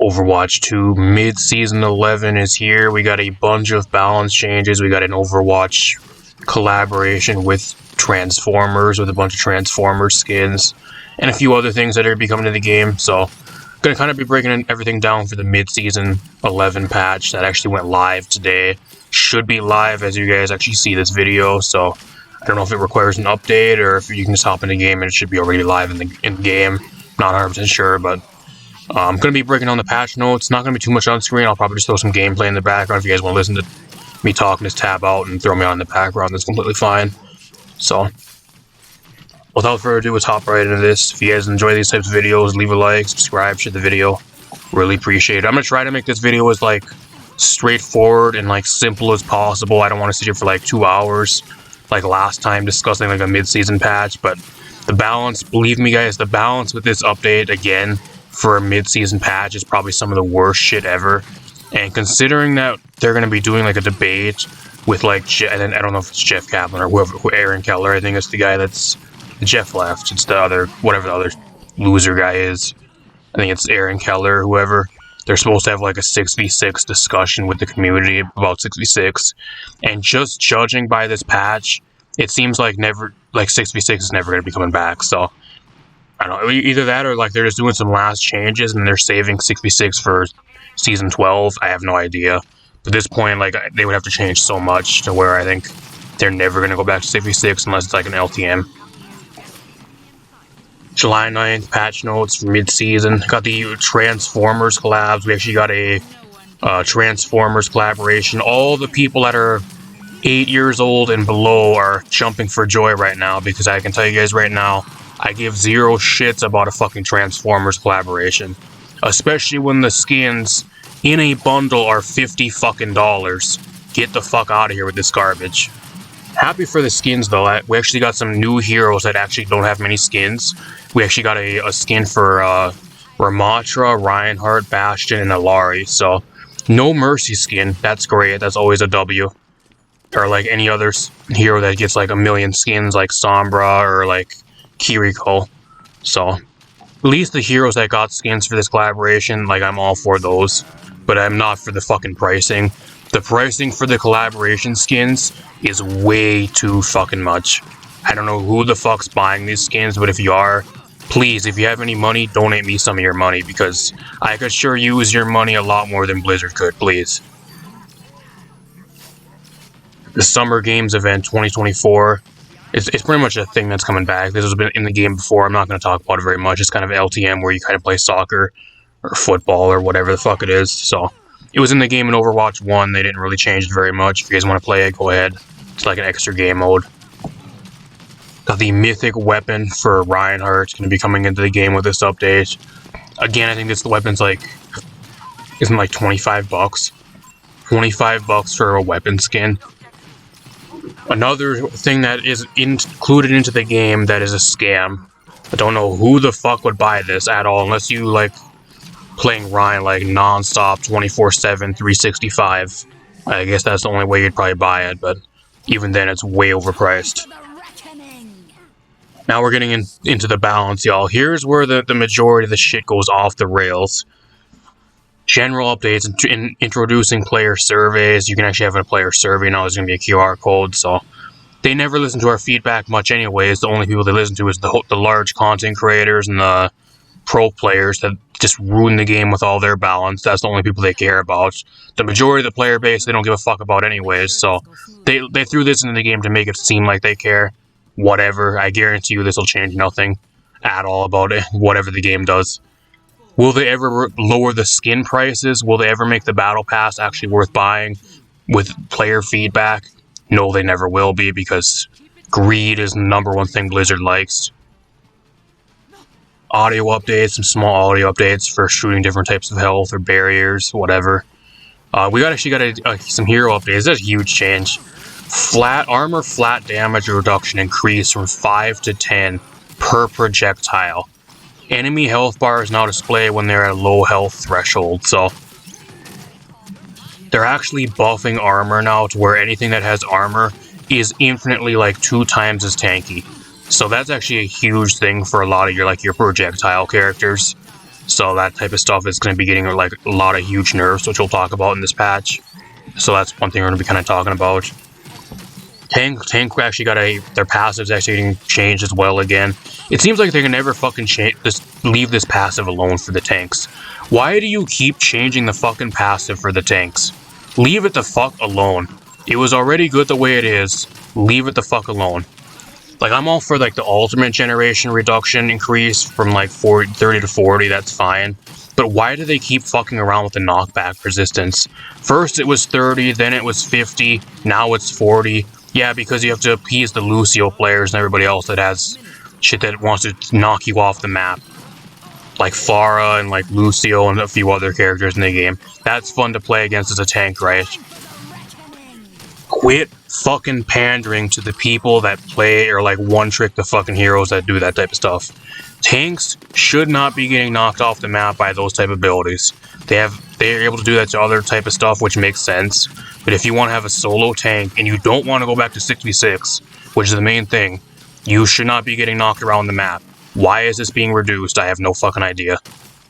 Overwatch 2 mid-season 11 is here. We got a bunch of balance changes. We got an Overwatch collaboration with Transformers, with a bunch of Transformers skins, and a few other things that are becoming to the game. So, gonna kind of be breaking everything down for the mid-season 11 patch that actually went live today. Should be live as you guys actually see this video. So, I don't know if it requires an update or if you can just hop in the game and it should be already live in the game. Not 100% sure, but I'm going to be breaking down the patch notes. Not going to be too much on screen. I'll probably just throw some gameplay in the background. If you guys want to listen to me talk, just tab out and throw me on in the background. That's completely fine. So, without further ado, let's hop right into this. If you guys enjoy these types of videos, leave a like, subscribe, share the video. Really appreciate it. I'm going to try to make this video as straightforward and simple as possible. I don't want to sit here for 2 hours like last time discussing a mid-season patch, but the balance, believe me guys, the balance with this update again for a mid-season patch is probably some of the worst shit ever. And considering that they're going to be doing a debate with I don't know if it's Jeff Kaplan or whoever, Aaron Keller. I think it's the guy that's Jeff left. It's the other, whatever the other loser guy is. I think it's Aaron Keller, whoever. They're supposed to have a 6v6 discussion with the community about 6v6. And just judging by this patch, it seems like 6v6 is never going to be coming back. So I don't know, either that or they're just doing some last changes and they're saving 6v6 for season 12. I have no idea. But at this point, they would have to change so much to where I think they're never going to go back to 6v6 unless it's an LTM. July 9th, patch notes for mid-season. Got the Transformers collabs. We actually got a Transformers collaboration. All the people that are 8 years old and below are jumping for joy right now, because I can tell you guys right now, I give zero shits about a fucking Transformers collaboration. Especially when the skins in a bundle are $50 fucking. Get the fuck out of here with this garbage. Happy for the skins though. We actually got some new heroes that actually don't have many skins. We actually got a skin for Ramatra, Reinhardt, Bastion, and Alari. So, no Mercy skin. That's great. That's always a W. Or any other hero that gets a million skins like Sombra or Kiriko. So, at least the heroes that got skins for this collaboration, I'm all for those. But I'm not for the fucking pricing. The pricing for the collaboration skins is way too fucking much. I don't know who the fuck's buying these skins, but if you are, please, if you have any money, donate me some of your money, because I could sure use your money a lot more than Blizzard could, please. The Summer Games event 2024, it's pretty much a thing that's coming back. This has been in the game before. I'm not going to talk about it very much. It's kind of LTM where you kind of play soccer or football or whatever the fuck it is. So, it was in the game in Overwatch 1. They didn't really change it very much. If you guys want to play it, go ahead. It's an extra game mode. Got the mythic weapon for Reinhardt. It's going to be coming into the game with this update. Again, I think this weapon's isn't 25 bucks. 25 bucks for a weapon skin. Another thing that is included into the game that is a scam. I don't know who the fuck would buy this at all, unless you playing Ryan non-stop 24/7 365. I guess that's the only way you'd probably buy it, but even then it's way overpriced. Now we're getting into the balance, y'all. Here's where the majority of the shit goes off the rails. General updates in introducing player surveys. You can actually have a player survey now. There's going to be a QR code, so they never listen to our feedback much anyways. The only people they listen to is the large content creators and the pro players that just ruin the game with all their balance. That's the only people they care about. The majority of the player base they don't give a fuck about anyways, so they threw this into the game to make it seem like they care. Whatever, I guarantee you this will change nothing at all about it, whatever the game does. Will they ever lower the skin prices? Will they ever make the battle pass actually worth buying with player feedback? No, they never will be, because greed is the #1 thing Blizzard likes. Audio updates, some small audio updates for shooting different types of health or barriers, whatever. We actually got some hero updates. That's a huge change. Flat damage reduction increased from 5 to 10 per projectile. Enemy health bars now display when they're at a low health threshold, so they're actually buffing armor now to where anything that has armor is infinitely 2 times as tanky. So that's actually a huge thing for a lot of your projectile characters. So that type of stuff is going to be getting like a lot of huge nerfs, which we'll talk about in this patch. So that's one thing we're going to be kind of talking about. Tank actually got their passives actually getting changed as well again. It seems like they can never fucking just leave this passive alone for the tanks. Why do you keep changing the fucking passive for the tanks? Leave it the fuck alone. It was already good the way it is. Leave it the fuck alone. Like, I'm all for like the ultimate generation reduction increase from like 30 to 40, that's fine. But why do they keep fucking around with the knockback resistance? First it was 30, then it was 50, now it's 40. Yeah, because you have to appease the Lucio players and everybody else that has shit that wants to knock you off the map. Like Fara and like Lucio and a few other characters in the game. That's fun to play against as a tank, right? Quit fucking pandering to the people that play or like one-trick the fucking heroes that do that type of stuff. Tanks should not be getting knocked off the map by those type of abilities. They're able to do that to other type of stuff, which makes sense. But if you want to have a solo tank and you don't want to go back to 66, which is the main thing, you should not be getting knocked around the map. Why is this being reduced? I have no fucking idea.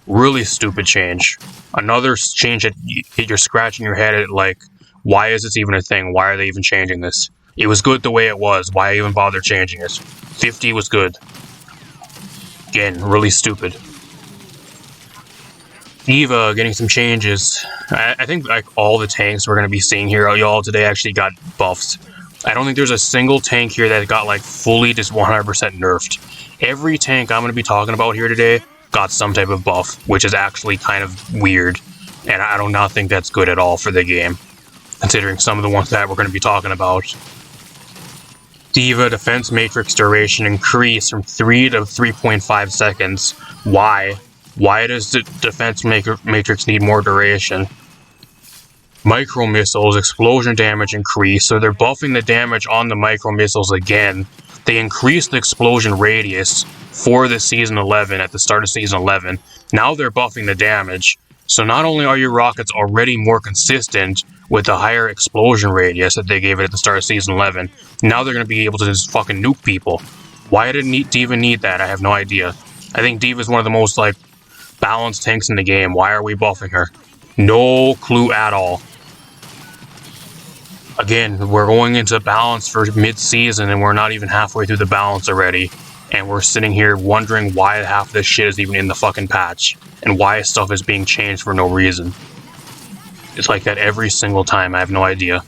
Really stupid change. Another change that you're scratching your head at, like, why is this even a thing? Why are they even changing this? It was good the way it was. Why even bother changing it? 50 was good. Again, really stupid. D.Va getting some changes. I think like all the tanks we're going to be seeing here, y'all, today actually got buffs. I don't think there's a single tank here that got like fully just 100% nerfed. Every tank I'm going to be talking about here today got some type of buff, which is actually kind of weird. And I do not think that's good at all for the game, considering some of the ones that we're going to be talking about. D.Va defense matrix duration increased from 3 to 3.5 seconds. Why? Why does the defense matrix need more duration? Micro missiles, explosion damage increase, so they're buffing the damage on the micro missiles again. They increased the explosion radius for the Season 11 at the start of Season 11. Now they're buffing the damage. So not only are your rockets already more consistent with the higher explosion radius that they gave it at the start of Season 11, now they're going to be able to just fucking nuke people. Why did D.Va need that? I have no idea. I think D.Va is one of the most, like, balanced tanks in the game. Why are we buffing her? No clue at all. Again, we're going into balance for mid-season and we're not even halfway through the balance already. And we're sitting here wondering why half this shit is even in the fucking patch. And why stuff is being changed for no reason. It's like that every single time. I have no idea.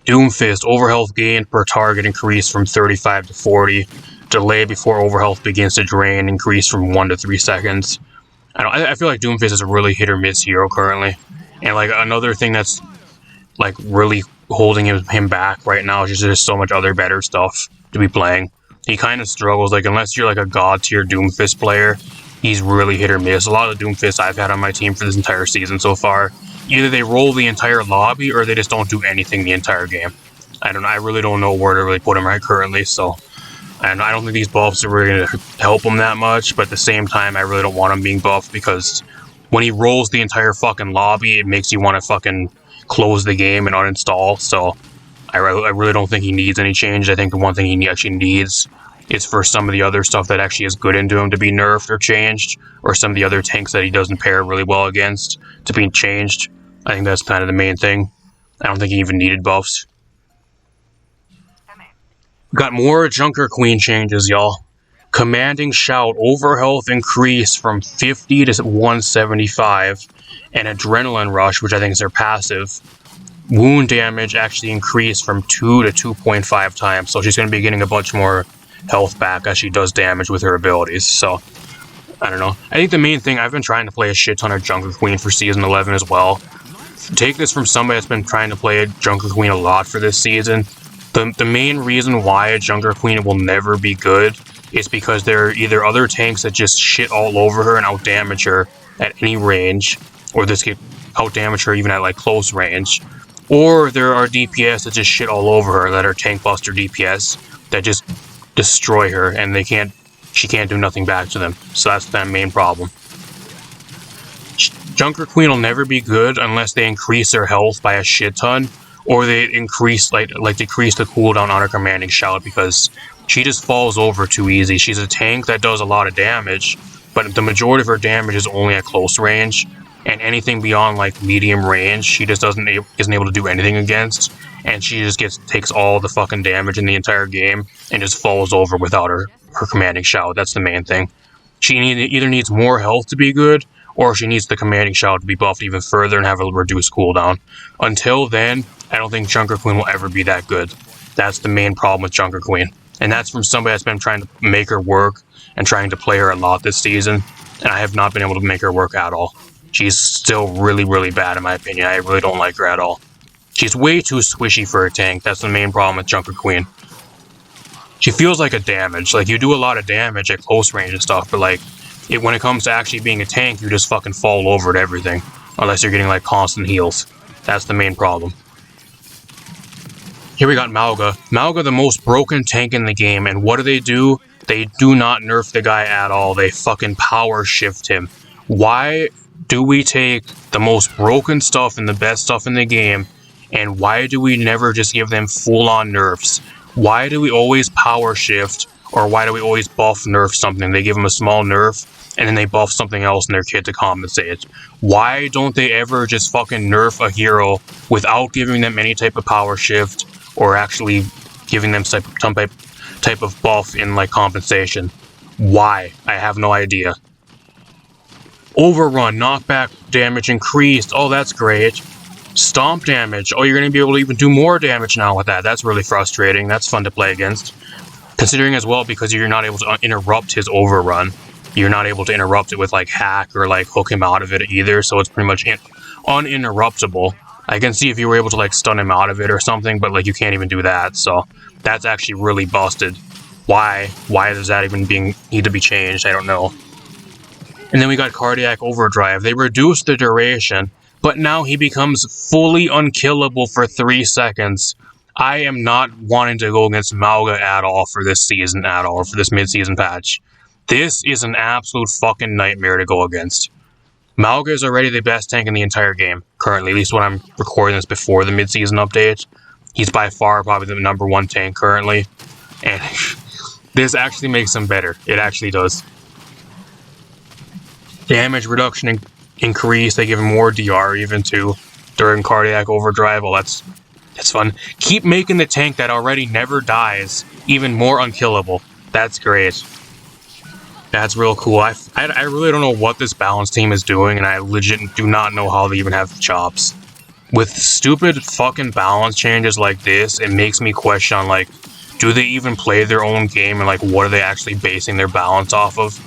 Doomfist, overhealth gain per target increased from 35 to 40. Delay before overhealth begins to drain increased from 1 to 3 seconds. I feel like Doomfist is a really hit or miss hero currently. And like another thing that's like really holding him back right now is just there's so much other better stuff to be playing. He kind of struggles, like unless you're like a god tier Doomfist player, he's really hit or miss. A lot of the Doomfists I've had on my team for this entire season so far, either they roll the entire lobby or they just don't do anything the entire game. I really don't know where to really put him right currently, so. And I don't think these buffs are really going to help him that much, but at the same time, I really don't want him being buffed because when he rolls the entire fucking lobby, it makes you want to fucking close the game and uninstall, so I really don't think he needs any change. I think the one thing he actually needs is for some of the other stuff that actually is good into him to be nerfed or changed, or some of the other tanks that he doesn't pair really well against to be changed. I think that's kind of the main thing. I don't think he even needed buffs. Got more Junker Queen changes, y'all. Commanding Shout overhealth increase from 50 to 175, and Adrenaline Rush, which I think is their passive, wound damage actually increased from 2 to 2.5 times, so she's going to be getting a bunch more health back as she does damage with her abilities, so I don't know. I think the main thing, I've been trying to play a shit ton of Junker Queen for Season 11 as well. Take this from somebody that's been trying to play a Junker Queen a lot for this season. The main reason why a Junker Queen will never be good is because there are either other tanks that just shit all over her and outdamage her at any range, or this get outdamage her even at like close range, or there are DPS that just shit all over her that are tank buster DPS that just destroy her and she can't do nothing back to them. So that's the main problem. Junker Queen will never be good unless they increase their health by a shit ton, or they increase like decrease the cooldown on her Commanding Shout, because she just falls over too easy. She's a tank that does a lot of damage, but the majority of her damage is only at close range, and anything beyond like medium range, she just isn't able to do anything against, and she just takes all the fucking damage in the entire game and just falls over without her commanding shout. That's the main thing. She either needs more health to be good, or she needs the commanding shout to be buffed even further and have a reduced cooldown. Until then, I don't think Junker Queen will ever be that good. That's the main problem with Junker Queen. And that's from somebody that's been trying to make her work and trying to play her a lot this season, and I have not been able to make her work at all. She's still really, really bad in my opinion. I really don't like her at all. She's way too squishy for a tank. That's the main problem with Junker Queen. She feels like a damage. Like, you do a lot of damage at close range and stuff, but like, when it comes to actually being a tank, you just fucking fall over at everything. Unless you're getting like constant heals. That's the main problem. Here we got Malga. Malga, the most broken tank in the game, and what do? They do not nerf the guy at all. They fucking power shift him. Why do we take the most broken stuff and the best stuff in the game, and why do we never just give them full-on nerfs? Why do we always power shift, or why do we always buff nerf something? They give them a small nerf, and then they buff something else in their kit to compensate. Why don't they ever just fucking nerf a hero without giving them any type of power shift, or actually giving them some type of buff in like compensation? Why? I have no idea. Overrun, knockback damage increased. Oh, that's great. Stomp damage. Oh, you're going to be able to even do more damage now with that. That's really frustrating. That's fun to play against. Considering as well, because you're not able to interrupt his overrun. You're not able to interrupt it with like hack or like hook him out of it either. So it's pretty much uninterruptible. I can see if you were able to like stun him out of it or something, but like you can't even do that. So that's actually really busted. Why does that even need to be changed? I don't know. And then we got Cardiac Overdrive. They reduced the duration, but now he becomes fully unkillable for 3 seconds. I am not wanting to go against Malga at all for this season at all, for this mid-season patch. This is an absolute fucking nightmare to go against. Malga is already the best tank in the entire game, currently, at least when I'm recording this before the mid-season update. He's by far probably the #1 tank currently, and this actually makes him better. It actually does. Damage reduction increase. They give him more DR even too during Cardiac Overdrive. Well, that's fun. Keep making the tank that already never dies even more unkillable. That's great. That's real cool. I really don't know what this balance team is doing, and I legit do not know how they even have the chops. With stupid fucking balance changes like this, it makes me question, like, do they even play their own game, and like, what are they actually basing their balance off of?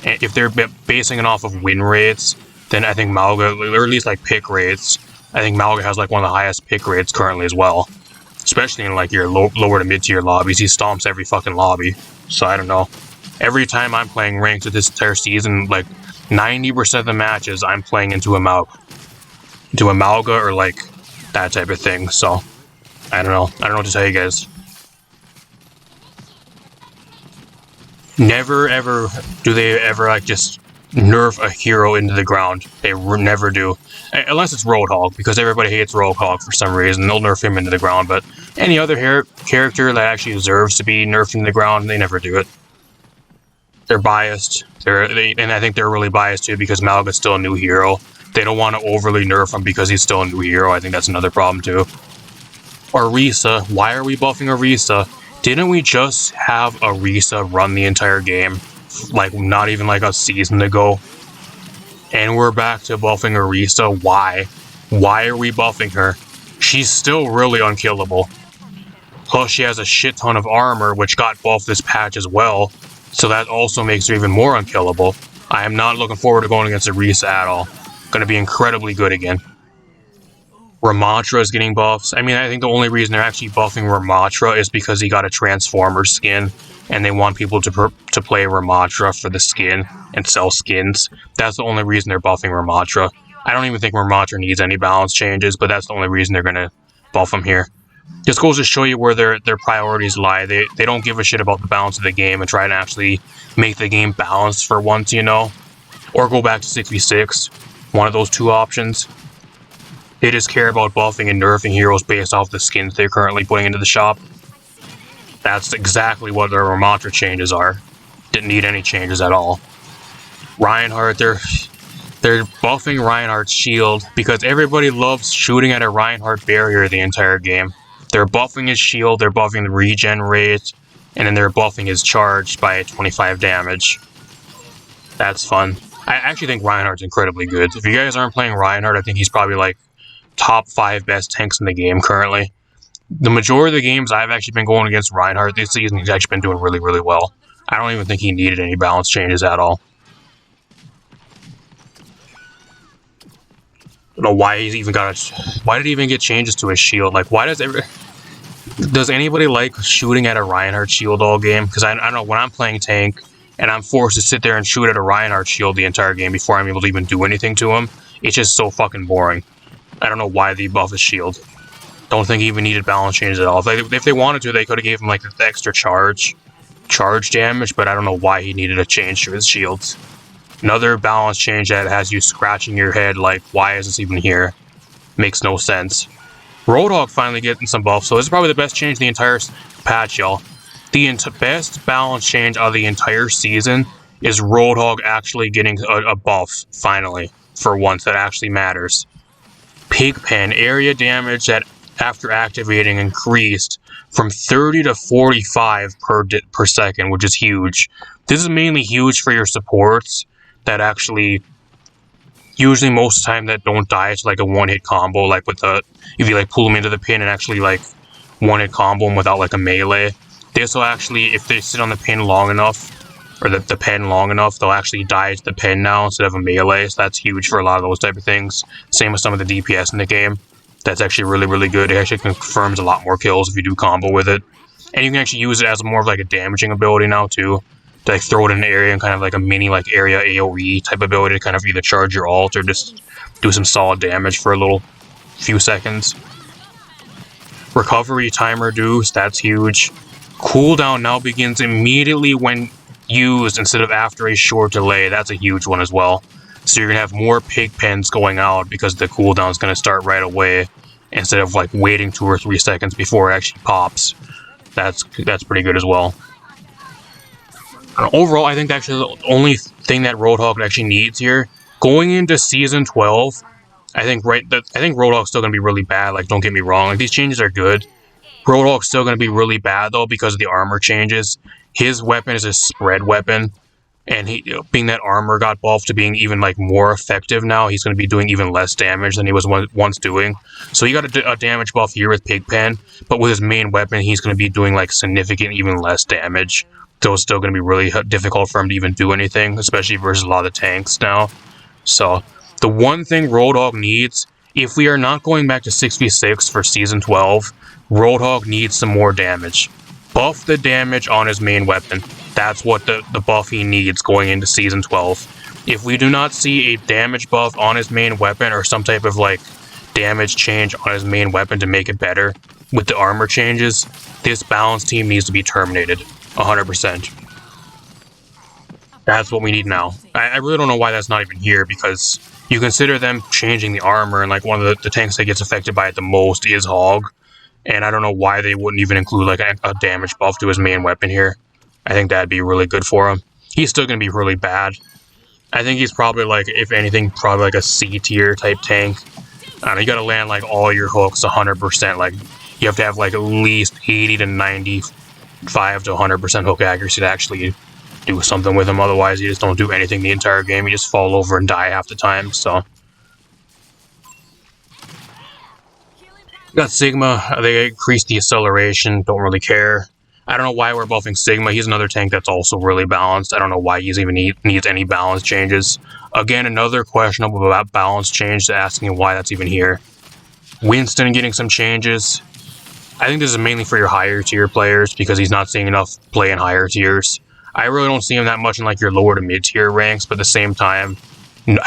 And if they're basing it off of win rates, then I think Malga, or at least like pick rates, I think Malga has like one of the highest pick rates currently as well. Especially in like your lower to mid-tier lobbies. He stomps every fucking lobby. So I don't know. Every time I'm playing ranked this entire season, like 90% of the matches I'm playing into a Malga or like that type of thing. So I don't know. I don't know what to tell you guys. Never ever do they ever like just nerf a hero into the ground. They never do. Unless it's Roadhog, because everybody hates Roadhog for some reason. They'll nerf him into the ground, but any other character that actually deserves to be nerfed into the ground, they never do it. They're biased. And I think they're really biased too, because Malga's still a new hero. They don't want to overly nerf him because he's still a new hero. I think that's another problem too. Orisa. Why are we buffing Orisa? Didn't we just have Orisa run the entire game? Like, not even like a season ago. And we're back to buffing Orisa. Why? Why are we buffing her? She's still really unkillable. Plus, she has a shit ton of armor, which got buffed this patch as well. So that also makes her even more unkillable. I am not looking forward to going against Orisa at all. Gonna be incredibly good again. Ramatra is getting buffs. I mean, I think the only reason they're actually buffing Ramatra is because he got a Transformer skin, and they want people to play Ramatra for the skin and sell skins. That's the only reason they're buffing Ramatra. I don't even think Ramatra needs any balance changes, but that's the only reason they're gonna buff him here. Just goes to show you where their priorities lie. They don't give a shit about the balance of the game and try to actually make the game balanced for once, you know? Or go back to 6v6. One of those two options. They just care about buffing and nerfing heroes based off the skins they're currently putting into the shop. That's exactly what their Ramatra changes are. Didn't need any changes at all. Reinhardt, they're buffing Reinhardt's shield because everybody loves shooting at a Reinhardt barrier the entire game. They're buffing his shield, they're buffing the regen rate, and then they're buffing his charge by 25 damage. That's fun. I actually think Reinhardt's incredibly good. If you guys aren't playing Reinhardt, I think he's probably like top 5 best tanks in the game currently. The majority of the games I've actually been going against Reinhardt this season, he's actually been doing really, really well. I don't even think he needed any balance changes at all. I don't know why he's even got. Why did he even get changes to his shield? Like, why does anybody like shooting at a Reinhardt shield all game? Because I don't know, when I'm playing tank and I'm forced to sit there and shoot at a Reinhardt shield the entire game before I'm able to even do anything to him, it's just so fucking boring. I don't know why they buff his shield. Don't think he even needed balance changes at all. If they wanted to, they could have gave him like the extra charge damage, but I don't know why he needed a change to his shields. Another balance change that has you scratching your head like, why is this even here? Makes no sense. Roadhog finally getting some buffs, so this is probably the best change in the entire patch, y'all. The best balance change of the entire season is Roadhog actually getting a buff, finally, for once, that actually matters. Pigpen, area damage that after activating increased from 30 to 45 per second, which is huge. This is mainly huge for your supports that actually, usually most of the time, that don't die to like a one-hit combo, like with the, if you like pull them into the pin and actually like one-hit combo them without like a melee. This will actually, if they sit on the pin long enough, or the pen long enough, they'll actually die to the pen now instead of a melee, so that's huge for a lot of those type of things. Same with some of the DPS in the game. That's actually really, really good. It actually confirms a lot more kills if you do combo with it. And you can actually use it as more of like a damaging ability now too. To like throw it in an area and kind of like a mini like area AoE type ability to kind of either charge your ult or just do some solid damage for a little few seconds. Recovery time reduced, that's huge. Cooldown now begins immediately when used instead of after a short delay. That's a huge one as well. So you're going to have more pig pens going out because the cooldown is going to start right away instead of like waiting 2 or 3 seconds before it actually pops. That's pretty good as well. And overall, I think actually the only thing that Roadhog actually needs here, going into Season 12, I think Roadhog's still going to be really bad. Like, don't get me wrong. Like, these changes are good. Roadhog's still going to be really bad, though, because of the armor changes. His weapon is a spread weapon. And he, being that armor got buffed to being even like more effective now, he's going to be doing even less damage than he was once doing. So he got a damage buff here with Pigpen, but with his main weapon, he's going to be doing like significant, even less damage. So it's still going to be really difficult for him to even do anything, especially versus a lot of the tanks now. So the one thing Roadhog needs, if we are not going back to 6v6 for Season 12, Roadhog needs some more damage. Buff the damage on his main weapon. That's what the buff he needs going into Season 12. If we do not see a damage buff on his main weapon or some type of like damage change on his main weapon to make it better with the armor changes, this balance team needs to be terminated 100%. That's what we need now. I really don't know why that's not even here, because you consider them changing the armor, and like one of the tanks that gets affected by it the most is Hog. And I don't know why they wouldn't even include like a damage buff to his main weapon here. I think that'd be really good for him. He's still going to be really bad. I think he's probably like, if anything, probably like a C tier type tank. You got to land like all your hooks 100%. Like, you have to have like at least 80 to 95 to 100% hook accuracy to actually do something with him. Otherwise, you just don't do anything the entire game. You just fall over and die half the time. So got Sigma. They increased the acceleration. Don't really care. I don't know why we're buffing Sigma. He's another tank that's also really balanced. I don't know why he's even needs any balance changes. Again, another questionable about balance change, asking why that's even here. Winston getting some changes. I think this is mainly for your higher tier players because he's not seeing enough play in higher tiers. I really don't see him that much in like your lower to mid tier ranks, but at the same time,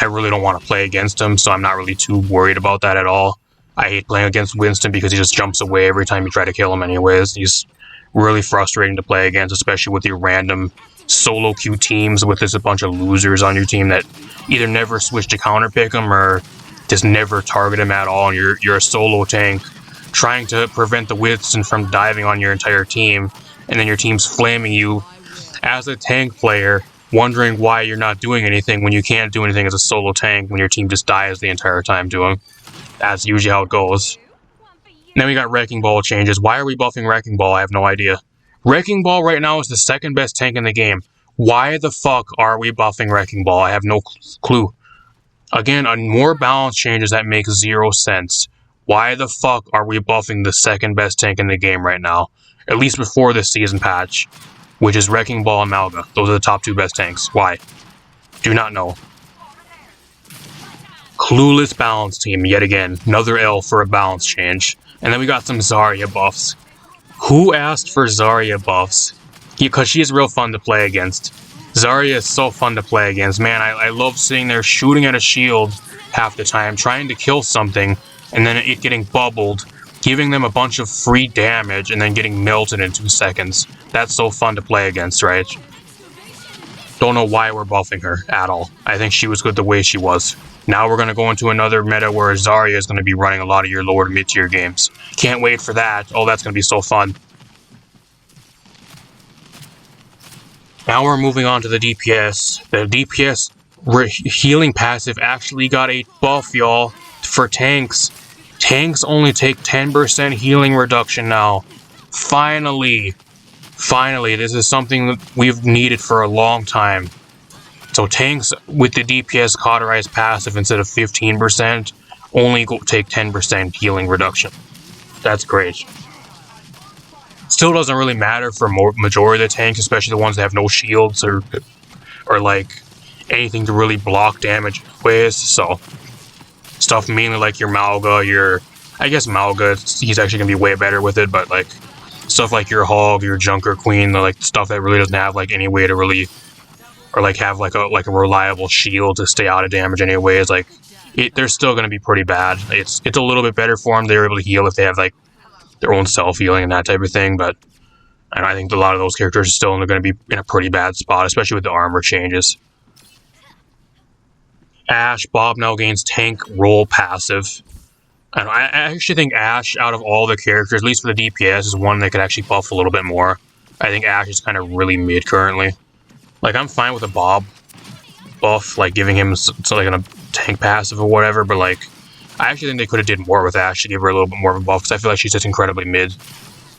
I really don't want to play against him, so I'm not really too worried about that at all. I hate playing against Winston because he just jumps away every time you try to kill him anyways. He's really frustrating to play against, especially with your random solo queue teams with just a bunch of losers on your team that either never switch to counter pick him or just never target him at all, and you're a solo tank trying to prevent the Winston from diving on your entire team, and then your team's flaming you. As a tank player, wondering why you're not doing anything when you can't do anything as a solo tank when your team just dies the entire time to him. That's usually how it goes. Then we got Wrecking Ball changes. Why are we buffing Wrecking Ball? I have no idea. Wrecking Ball right now is the second best tank in the game. Why the fuck are we buffing Wrecking Ball? I have no clue. Again, more balance changes that make 0 sense. Why the fuck are we buffing the second best tank in the game right now? At least before this season patch, which is Wrecking Ball and Malga. Those are the top 2 best tanks. Why? Do not know. Clueless balance team, yet again. Another L for a balance change. And then we got some Zarya buffs. Who asked for Zarya buffs? Because she's real fun to play against. Zarya is so fun to play against. Man, I love sitting there shooting at a shield half the time, trying to kill something, and then it getting bubbled, giving them a bunch of free damage, and then getting melted in 2 seconds. That's so fun to play against, right? Don't know why we're buffing her at all. I think she was good the way she was. Now we're going to go into another meta where Zarya is going to be running a lot of your lower to mid-tier games. Can't wait for that. Oh, that's going to be so fun. Now we're moving on to the DPS. The DPS healing passive actually got a buff, y'all, for tanks. Tanks only take 10% healing reduction now. Finally, this is something that we've needed for a long time. So tanks with the DPS cauterized passive instead of 15% only take 10% healing reduction. That's great. Still doesn't really matter for majority of the tanks, especially the ones that have no shields or like anything to really block damage with. So stuff mainly like your Malga, I guess Malga, he's actually gonna be way better with it, but like stuff like your Hog, your Junker Queen, like stuff that really doesn't have like any way to really, or like have like a reliable shield to stay out of damage anyways. Like they're still gonna be pretty bad. It's a little bit better for them. They're able to heal if they have like their own self-healing and that type of thing, but I think a lot of those characters are still going to be in a pretty bad spot, especially with the armor changes. Ashe, Bob now gains tank roll passive. I actually think Ashe, out of all the characters, at least for the DPS, is one that could actually buff a little bit more. I think Ashe is kind of really mid currently. Like, I'm fine with a Bob buff, like giving him like a tank passive or whatever, but like, I actually think they could have did more with Ashe to give her a little bit more of a buff, because I feel like she's just incredibly mid.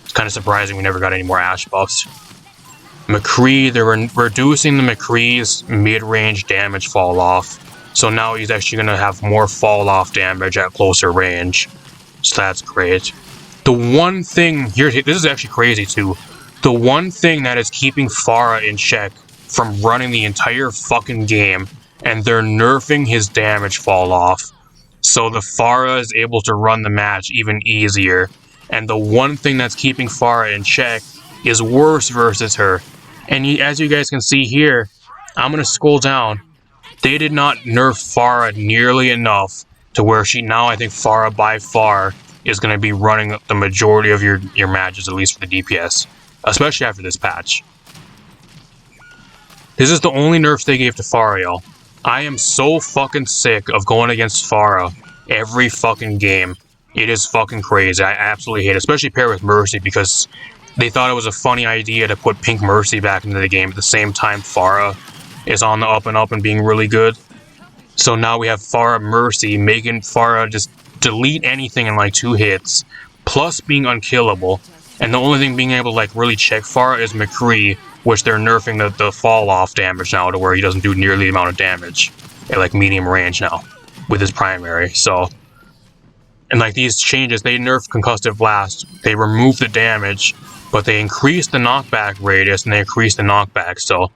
It's kind of surprising we never got any more Ashe buffs. McCree, they're reducing the McCree's mid-range damage fall off. So now he's actually going to have more fall off damage at closer range. So that's great. The one thing here, this is actually crazy too. The one thing that is keeping Fara in check from running the entire fucking game, and they're nerfing his damage fall off. So the Fara is able to run the match even easier. And the one thing that's keeping Fara in check is worse versus her. And as you guys can see here, I'm going to scroll down. They did not nerf Fara nearly enough to where I think Fara by far is going to be running the majority of your matches, at least for the DPS. Especially after this patch. This is the only nerf they gave to Fara, y'all. I am so fucking sick of going against Fara every fucking game. It is fucking crazy. I absolutely hate it, especially paired with Mercy, because they thought it was a funny idea to put Pink Mercy back into the game at the same time Fara is on the up and up and being really good. So now we have Fara Mercy, making Fara just delete anything in like 2 hits, plus being unkillable. And the only thing being able to like really check Fara is McCree, which they're nerfing the fall off damage now to where he doesn't do nearly the amount of damage at like medium range now with his primary. So, and like these changes, they nerfed Concussive Blast, they removed the damage, but they increased the knockback radius and they increased the knockback. So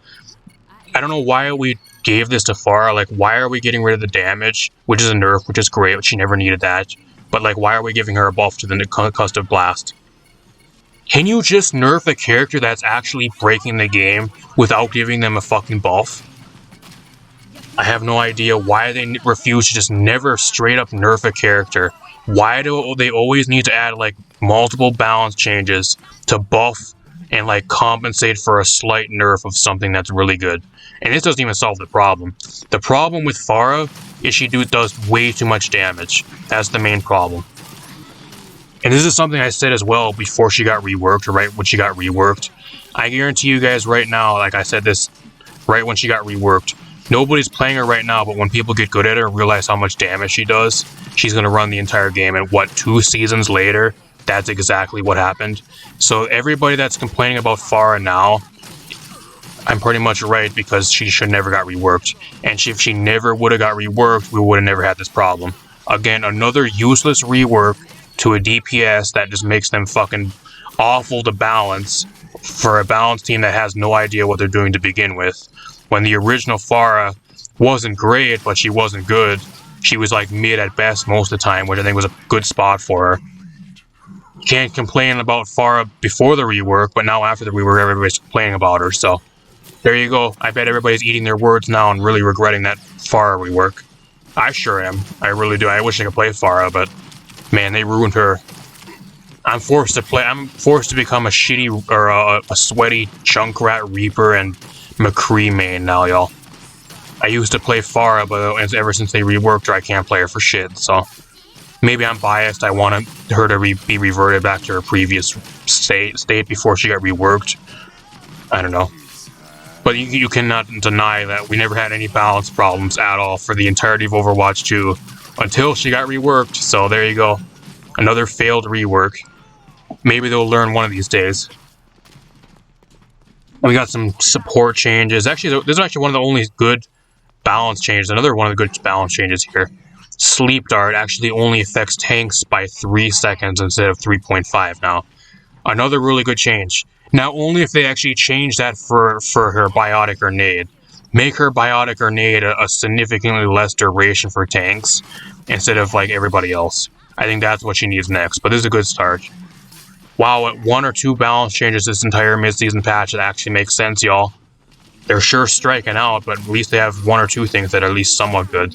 I don't know why we gave this to Fara. Like, why are we getting rid of the damage, which is a nerf, which is great, but she never needed that. But like, why are we giving her a buff to the Concussive Blast? Can you just nerf a character that's actually breaking the game without giving them a fucking buff? I have no idea why they refuse to just never straight up nerf a character. Why do they always need to add like multiple balance changes to buff and like compensate for a slight nerf of something that's really good? And this doesn't even solve the problem. The problem with Fara is she does way too much damage. That's the main problem. And this is something I said as well before she got reworked, or right when she got reworked. I guarantee you guys right now, like I said this right when she got reworked. Nobody's playing her right now, but when people get good at her and realize how much damage she does, she's going to run the entire game. And what, 2 seasons later, that's exactly what happened. So everybody that's complaining about Fara now, I'm pretty much right, because she should never got reworked. And if she never would have got reworked, we would have never had this problem. Again, another useless rework to a DPS that just makes them fucking awful to balance for a balance team that has no idea what they're doing to begin with. When the original Fara wasn't great, but she wasn't good. She was like mid at best most of the time, which I think was a good spot for her. Can't complain about Fara before the rework, but now after the rework, everybody's complaining about her, so there you go. I bet everybody's eating their words now and really regretting that Fara rework. I sure am. I really do. I wish I could play Fara, but man, they ruined her. I'm forced to become a shitty or a sweaty Junkrat Reaper and McCree main now, y'all. I used to play Fara, but ever since they reworked her, I can't play her for shit. So maybe I'm biased. I want her to be reverted back to her previous state before she got reworked. I don't know. But you cannot deny that we never had any balance problems at all for the entirety of Overwatch 2 until she got reworked. So there you go. Another failed rework. Maybe they'll learn one of these days. We got some support changes. Actually, this is actually one of the only good balance changes. Another one of the good balance changes here. Sleep Dart actually only affects tanks by 3 seconds instead of 3.5 now. Another really good change. Now, only if they actually change that for her Biotic Grenade. Make her Biotic Grenade a significantly less duration for tanks instead of like everybody else. I think that's what she needs next, but this is a good start. Wow, at 1 or 2 balance changes this entire mid-season patch, it actually makes sense, y'all. They're sure striking out, but at least they have 1 or 2 things that are at least somewhat good.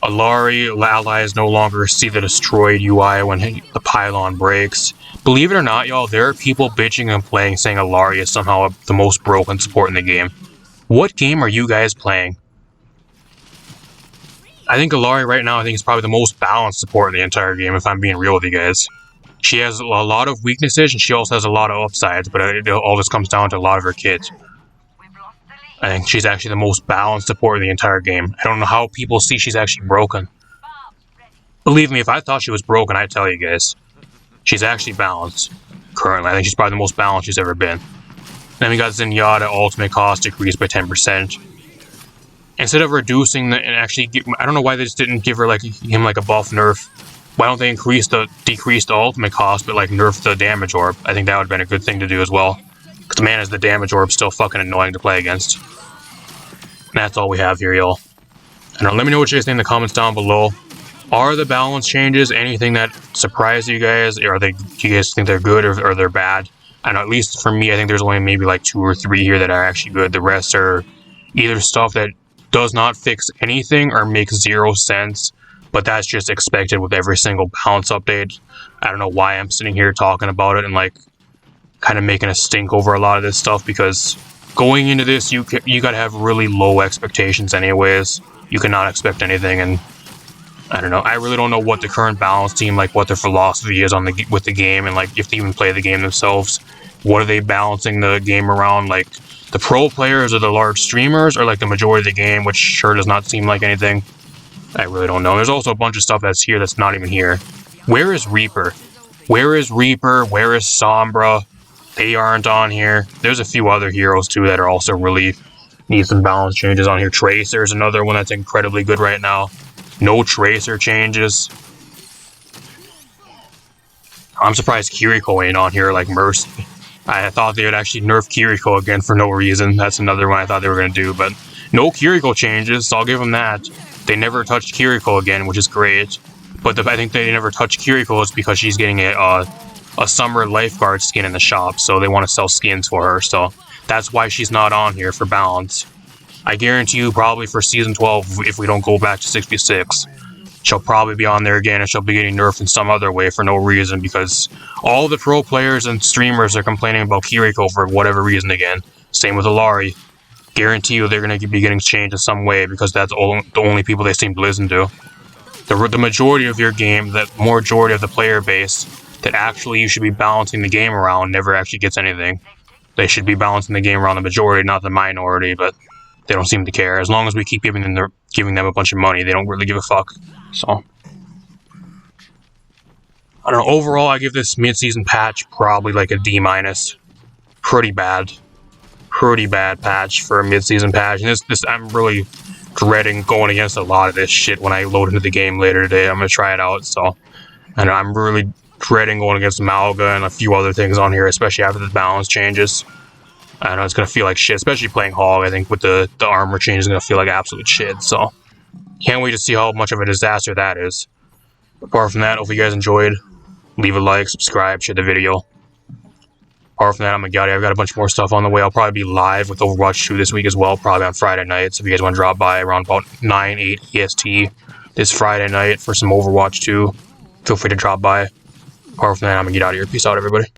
Alari allies no longer see the destroyed UI when the pylon breaks. Believe it or not, y'all, there are people bitching and playing saying Alari is somehow the most broken support in the game. What game are you guys playing? I think Alari right now, is probably the most balanced support in the entire game, if I'm being real with you guys. She has a lot of weaknesses, and she also has a lot of upsides, but it all just comes down to a lot of her kit. I think she's actually the most balanced support in the entire game. I don't know how people see she's actually broken. Believe me, if I thought she was broken, I'd tell you guys. She's actually balanced. Currently, I think she's probably the most balanced she's ever been. Then we got Zenyatta ultimate cost decreased by 10%. Instead of reducing the, and actually, I don't know why they just didn't give her him a buff nerf. Why don't they decrease the ultimate cost, but nerf the damage orb? I think that would have been a good thing to do as well. Because man, is the damage orb still fucking annoying to play against. And that's all we have here, y'all. And let me know what you guys think in the comments down below. Are the balance changes anything that surprised you guys? Or do you guys think they're good or they're bad? I know, at least for me, I think there's only maybe 2 or 3 here that are actually good. The rest are either stuff that does not fix anything or makes 0 sense. But that's just expected with every single balance update. I don't know why I'm sitting here talking about it and kind of making a stink over a lot of this stuff, because going into this, you gotta have really low expectations anyways. You cannot expect anything, and I don't know. I really don't know what the current balance team, what their philosophy is with the game, and if they even play the game themselves. What are they balancing the game around? The pro players or the large streamers, or the majority of the game, which sure does not seem like anything. I really don't know. There's also a bunch of stuff that's here that's not even here. Where is Reaper? Where is Reaper? Where is Sombra? They aren't on here. There's a few other heroes too that are also really need some balance changes on here. Tracer's another one that's incredibly good right now. No Tracer changes. I'm surprised Kiriko ain't on here like Mercy. I thought they would actually nerf Kiriko again for no reason. That's another one I thought they were going to do, but no Kiriko changes, so I'll give them that. They never touched Kiriko again, which is great. But I think they never touched Kiriko is because she's getting a summer lifeguard skin in the shop, so they want to sell skins for her, so that's why she's not on here for balance. I guarantee you probably for Season 12, if we don't go back to 66, she'll probably be on there again, and she'll be getting nerfed in some other way for no reason, because all the pro players and streamers are complaining about Kiriko for whatever reason again. Same with Alari. Guarantee you they're going to be getting changed in some way, because that's the only people they seem to listen to. The majority of your game, the majority of the player base that actually you should be balancing the game around never actually gets anything. They should be balancing the game around the majority, not the minority, but they don't seem to care. As long as we keep giving them a bunch of money, they don't really give a fuck. So, I don't know. Overall, I give this mid-season patch probably like a D-. Pretty bad. Pretty bad patch for a mid-season patch. And this I'm really dreading going against a lot of this shit when I load into the game later today. I'm gonna try it out, so. And I'm really dreading going against Malga and a few other things on here, especially after the balance changes. I know it's gonna feel like shit, especially playing Hog. I think with the armor change is gonna feel like absolute shit, so. Can't wait to see how much of a disaster that is. Apart from that, hope you guys enjoyed. Leave a like, subscribe, share the video. Apart from that, I'm gonna get out. I've got a bunch more stuff on the way. I'll probably be live with Overwatch 2 this week as well, probably on Friday night. So if you guys want to drop by around about 9, 8 EST this Friday night for some Overwatch 2, feel free to drop by. Apart from that, I'm gonna get out of here. Peace out, everybody.